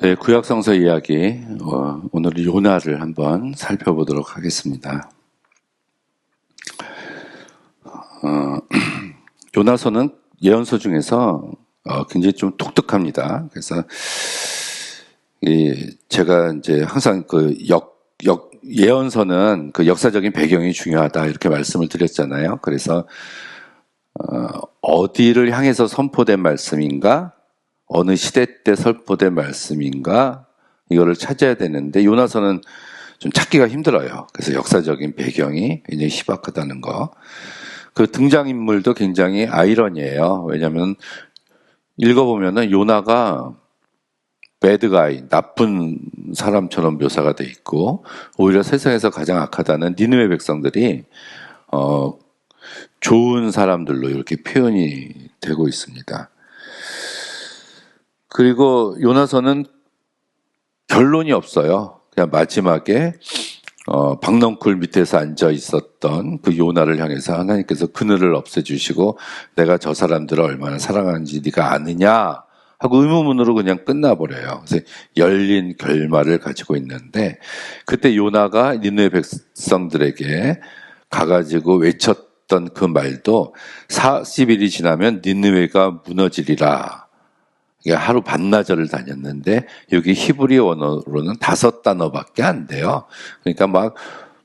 네, 구약성서 이야기, 오늘 요나를 한번 살펴보도록 하겠습니다. 요나서는 예언서 중에서 굉장히 좀 독특합니다. 그래서 제가 이제 항상 예언서는 그 역사적인 배경이 중요하다 이렇게 말씀을 드렸잖아요. 그래서 어디를 향해서 선포된 말씀인가, 어느 시대 때 선포된 말씀인가, 이거를 찾아야 되는데 요나서는 좀 찾기가 힘들어요. 그래서 역사적인 배경이 굉장히 희박하다는 거. 그 등장인물도 굉장히 아이러니해요. 왜냐하면 읽어보면은 요나가 배드가이, 나쁜 사람처럼 묘사가 돼 있고, 오히려 세상에서 가장 악하다는 니느웨 백성들이 좋은 사람들로 이렇게 표현이 되고 있습니다. 그리고 요나서는 결론이 없어요. 그냥 마지막에 박넝쿨 밑에서 앉아 있었던 그 요나를 향해서 하나님께서 그늘을 없애주시고 내가 저 사람들을 얼마나 사랑하는지 네가 아느냐 하고 의문문으로 그냥 끝나버려요. 그래서 열린 결말을 가지고 있는데, 그때 요나가 니느웨 백성들에게 가가지고 외쳤던 그 말도 40일이 지나면 니느웨가 무너지리라. 하루 반나절을 다녔는데 여기 히브리 언어로는 5단어밖에 안 돼요. 그러니까 막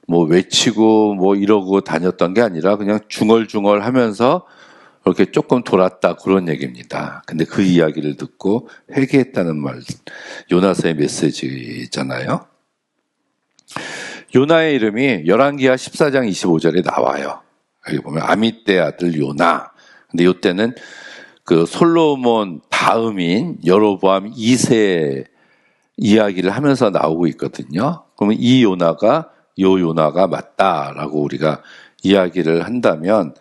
뭐 외치고 뭐 이러고 다녔던 게 아니라 그냥 중얼중얼 하면서 이렇게 조금 돌았다, 그런 얘기입니다. 근데 그 이야기를 듣고 회개했다는 말, 요나서의 메시지잖아요. 요나의 이름이 열왕기하 14장 25절에 나와요. 여기 보면 아미떼 아들 요나. 근데 이때는 그 솔로몬 다음인 여로보암 2세 이야기를 하면서 나오고 있거든요. 그러면 이 요나가 요나가 맞다라고 우리가 이야기를 한다면,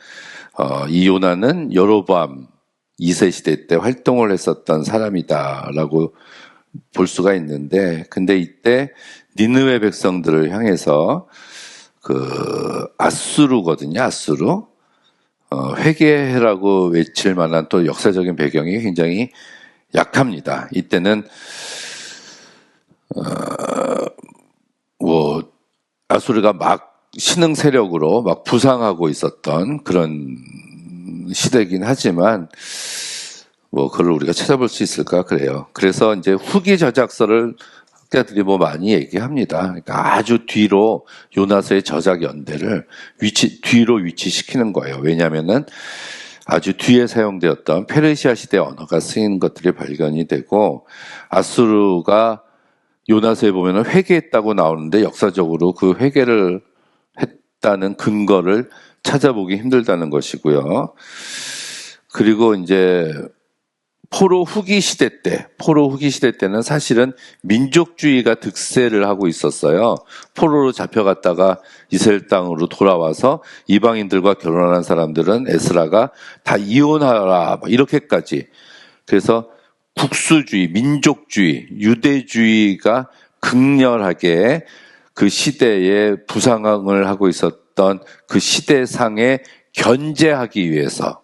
이 요나는 여로보암 2세 시대 때 활동을 했었던 사람이다라고 볼 수가 있는데, 근데 이때 니느웨 백성들을 향해서 아수르거든요. 아수르. 회개해라고 외칠 만한 또 역사적인 배경이 굉장히 약합니다. 이때는 아수르가 막 신흥 세력으로 막 부상하고 있었던 그런 시대이긴 하지만 그걸 우리가 찾아볼 수 있을까 그래요. 그래서 이제 후기 저작서를 학자들이 많이 얘기합니다. 그러니까 아주 뒤로 요나서의 저작 연대를 뒤로 위치시키는 거예요. 왜냐하면은 아주 뒤에 사용되었던 페르시아 시대 언어가 쓰인 것들이 발견이 되고, 아수르가 요나서에 보면은 회개했다고 나오는데 역사적으로 그 회개를 했다는 근거를 찾아보기 힘들다는 것이고요. 그리고 이제 포로 후기 시대 때는 사실은 민족주의가 득세를 하고 있었어요. 포로로 잡혀갔다가 이스라엘 땅으로 돌아와서 이방인들과 결혼한 사람들은 에스라가 다 이혼하라 이렇게까지. 그래서 국수주의, 민족주의, 유대주의가 극렬하게 그 시대에 부상을 하고 있었던 그 시대상에 견제하기 위해서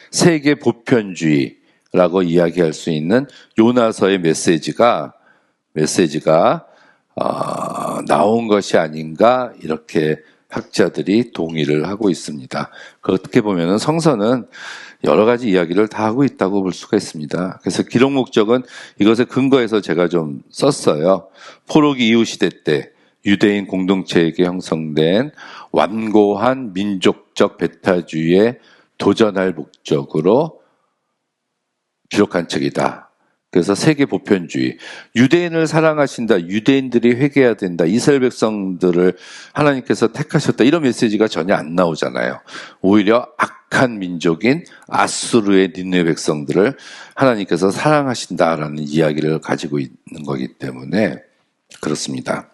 세계 보편주의라고 이야기할 수 있는 요나서의 메시지가 나온 것이 아닌가, 이렇게 학자들이 동의를 하고 있습니다. 그렇게 보면은 성서는 여러 가지 이야기를 다 하고 있다고 볼 수가 있습니다. 그래서 기록 목적은 이것에 근거해서 제가 좀 썼어요. 포로기 이후 시대 때 유대인 공동체에게 형성된 완고한 민족적 배타주의에 도전할 목적으로 기록한 책이다. 그래서 세계 보편주의, 유대인을 사랑하신다, 유대인들이 회개해야 된다, 이스라엘 백성들을 하나님께서 택하셨다, 이런 메시지가 전혀 안 나오잖아요. 오히려 악한 민족인 아수르의 니느웨 백성들을 하나님께서 사랑하신다라는 이야기를 가지고 있는 거기 때문에 그렇습니다.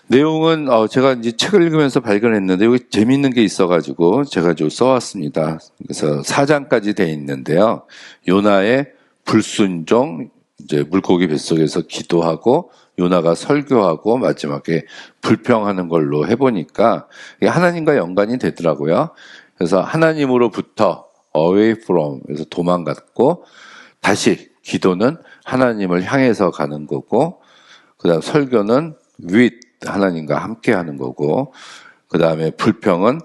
내용은 제가 이제 책을 읽으면서 발견했는데 여기 재미있는 게 있어가지고 제가 좀 써왔습니다. 그래서 4장까지 돼 있는데요. 요나의 불순종, 이제 물고기 뱃속에서 기도하고 요나가 설교하고 마지막에 불평하는 걸로 해보니까 이게 하나님과 연관이 되더라고요. 그래서 하나님으로부터 away from, 그래서 도망갔고, 다시 기도는 하나님을 향해서 가는 거고, 그 다음 설교는 with 하나님과 함께 하는 거고, 그 다음에 불평은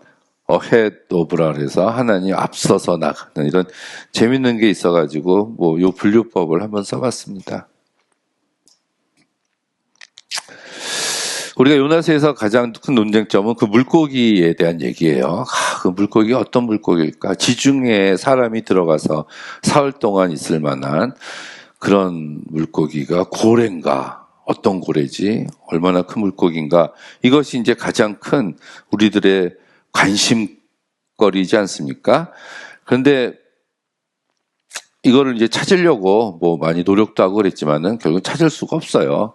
ahead of라 그래서 하나님 앞서서 나가는 이런 재밌는 게 있어가지고 뭐 요 분류법을 한번 써봤습니다. 우리가 요나서에서 가장 큰 논쟁점은 그 물고기에 대한 얘기예요. 그 물고기가 어떤 물고기일까? 지중해에 사람이 들어가서 사흘 동안 있을 만한 그런 물고기가 고래인가? 어떤 고래지? 얼마나 큰 물고기인가? 이것이 이제 가장 큰 우리들의 관심거리지 않습니까? 그런데 이거를 이제 찾으려고 뭐 많이 노력도 하고 그랬지만은 결국 찾을 수가 없어요.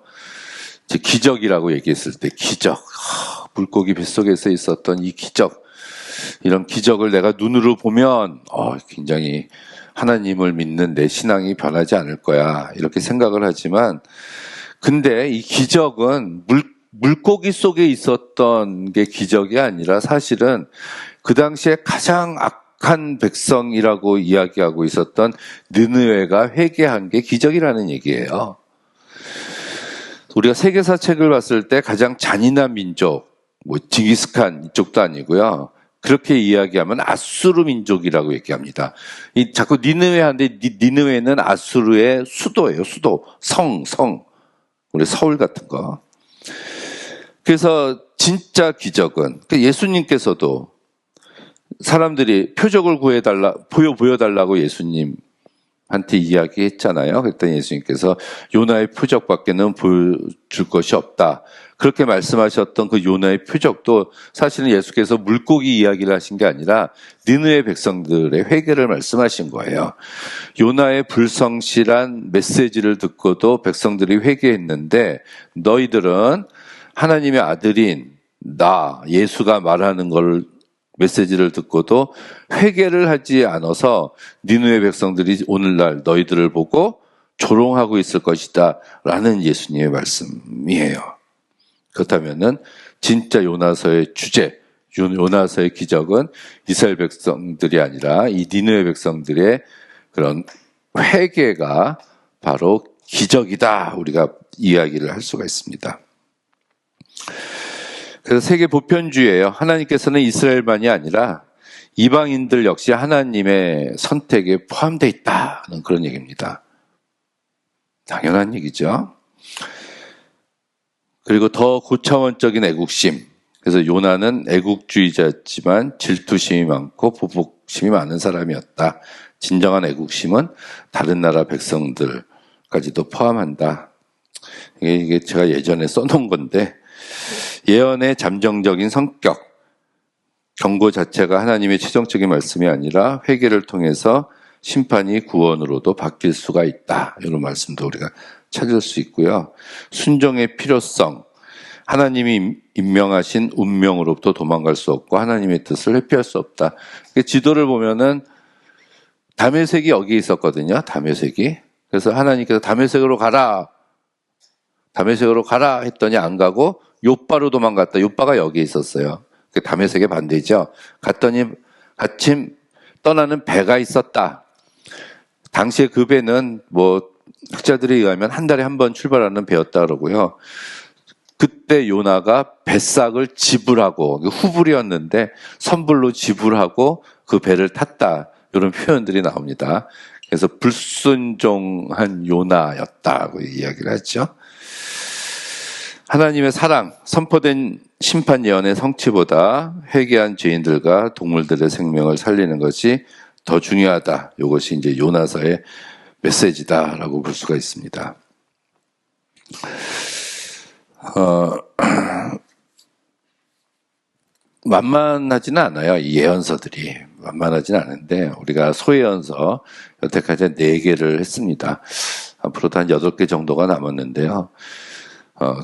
이제 기적이라고 얘기했을 때 기적, 물고기 뱃속에서 있었던 이 기적, 이런 기적을 내가 눈으로 보면 굉장히 하나님을 믿는 내 신앙이 변하지 않을 거야 이렇게 생각을 하지만, 근데 이 기적은 물고기 속에 있었던 게 기적이 아니라 사실은 그 당시에 가장 악한 백성이라고 이야기하고 있었던 느느웨가 회개한 게 기적이라는 얘기예요. 우리가 세계사 책을 봤을 때 가장 잔인한 민족, 뭐 징기스칸 이쪽도 아니고요. 그렇게 이야기하면 아수르 민족이라고 얘기합니다. 자꾸 니느웨 하는데 니느웨는 아수르의 수도예요. 수도, 성. 우리 서울 같은 거. 그래서 진짜 기적은 예수님께서도 사람들이 표적을 보여달라고 예수님한테 이야기했잖아요. 그랬더니 예수님께서 요나의 표적밖에는 보여줄 것이 없다. 그렇게 말씀하셨던 그 요나의 표적도 사실은 예수께서 물고기 이야기를 하신 게 아니라 느느웨 백성들의 회개를 말씀하신 거예요. 요나의 불성실한 메시지를 듣고도 백성들이 회개했는데 너희들은 하나님의 아들인 나 예수가 말하는 걸 메시지를 듣고도 회개를 하지 않아서 니느웨 백성들이 오늘날 너희들을 보고 조롱하고 있을 것이다 라는 예수님의 말씀이에요. 그렇다면은 진짜 요나서의 주제, 요나서의 기적은 이스라엘 백성들이 아니라 이 니느웨 백성들의 그런 회개가 바로 기적이다 우리가 이야기를 할 수가 있습니다. 그래서 세계 보편주의예요. 하나님께서는 이스라엘만이 아니라 이방인들 역시 하나님의 선택에 포함되어 있다는 그런 얘기입니다. 당연한 얘기죠. 그리고 더 고차원적인 애국심. 그래서 요나는 애국주의자였지만 질투심이 많고 보복심이 많은 사람이었다. 진정한 애국심은 다른 나라 백성들까지도 포함한다. 이게 제가 예전에 써놓은 건데, 예언의 잠정적인 성격, 경고 자체가 하나님의 최종적인 말씀이 아니라 회개를 통해서 심판이 구원으로도 바뀔 수가 있다. 이런 말씀도 우리가 찾을 수 있고요. 순종의 필요성, 하나님이 임명하신 운명으로부터 도망갈 수 없고 하나님의 뜻을 회피할 수 없다. 지도를 보면은 다메섹이 여기 있었거든요. 다메섹이. 그래서 하나님께서 다메섹으로 가라 했더니 안 가고 요빠로 도망갔다. 요빠가 여기 있었어요. 다메섹의 반대죠. 갔더니 마침 떠나는 배가 있었다. 당시에 그 배는 뭐 학자들에 의하면 한 달에 한 번 출발하는 배였다 그러고요. 그때 요나가 뱃삭을 지불하고, 후불이었는데 선불로 지불하고 그 배를 탔다. 이런 표현들이 나옵니다. 그래서 불순종한 요나였다고 이야기를 하죠. 하나님의 사랑, 선포된 심판 예언의 성취보다 회개한 죄인들과 동물들의 생명을 살리는 것이 더 중요하다. 이것이 이제 요나서의 메시지다라고 볼 수가 있습니다. 만만하지는 않아요. 이 예언서들이 만만하지는 않은데 우리가 소예언서 여태까지 4개를 했습니다. 앞으로도 한 8개 정도가 남았는데요.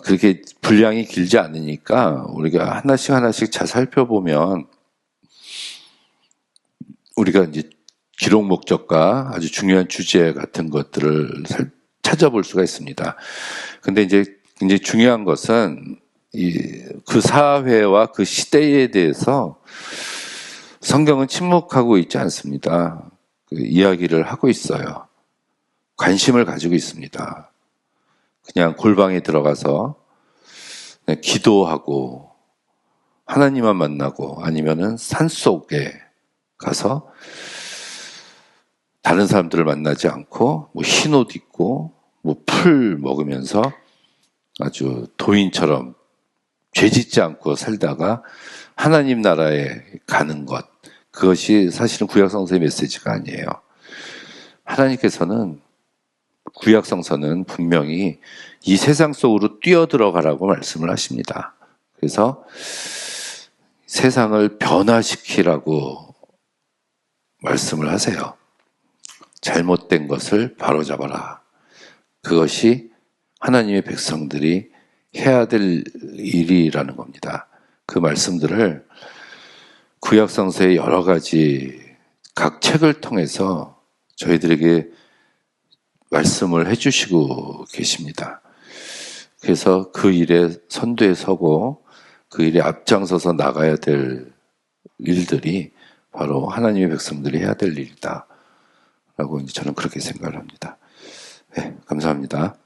그렇게 분량이 길지 않으니까 우리가 하나씩 잘 살펴보면 우리가 이제 기록 목적과 아주 중요한 주제 같은 것들을 찾아볼 수가 있습니다. 근데 이제 굉장히 중요한 것은 그 사회와 그 시대에 대해서 성경은 침묵하고 있지 않습니다. 그 이야기를 하고 있어요. 관심을 가지고 있습니다. 그냥 골방에 들어가서 그냥 기도하고 하나님만 만나고 아니면은 산속에 가서 다른 사람들을 만나지 않고 뭐 흰 옷 입고 뭐 풀 먹으면서 아주 도인처럼 죄짓지 않고 살다가 하나님 나라에 가는 것, 그것이 사실은 구약성서의 메시지가 아니에요. 하나님께서는 구약성서는 분명히 이 세상 속으로 뛰어들어가라고 말씀을 하십니다. 그래서 세상을 변화시키라고 말씀을 하세요. 잘못된 것을 바로잡아라. 그것이 하나님의 백성들이 해야 될 일이라는 겁니다. 그 말씀들을 구약성서의 여러 가지 각 책을 통해서 저희들에게 말씀을 해주시고 계십니다. 그래서 그 일에 선두에 서고 그 일에 앞장서서 나가야 될 일들이 바로 하나님의 백성들이 해야 될 일이다 라고 저는 그렇게 생각을 합니다. 네, 감사합니다.